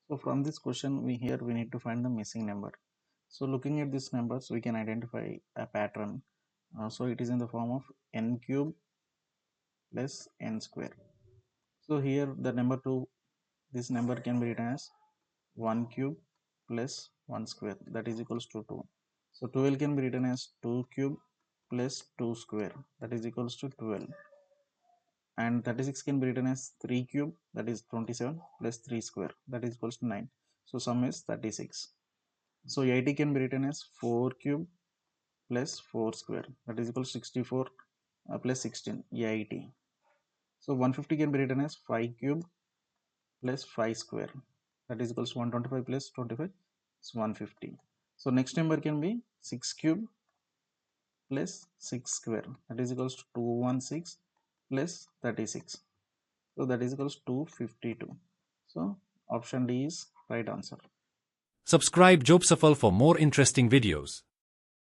So from this question, we need to find the missing number. So looking at these numbers, we can identify a pattern. So it is in the form of n cube plus n square. So here the number 2, this number can be written as 1 cube plus 1 square, that is equals to 2. So 12 can be written as 2 cube plus 2 square, that is equals to 12. And 36 can be written as 3 cube, that is 27, plus 3 square, that is equals to 9. So sum is 36. So 80 can be written as 4 cube plus 4 square, that is equals to 64, plus 16, 80. So 150 can be written as 5 cube plus 5 square, that is equals to 125 plus 25, it's 150. So next number can be 6 cube plus 6 square, that is equals to 216 plus 36. So that is equals to 252. So option D is right answer. Subscribe Jobsafal for more interesting videos.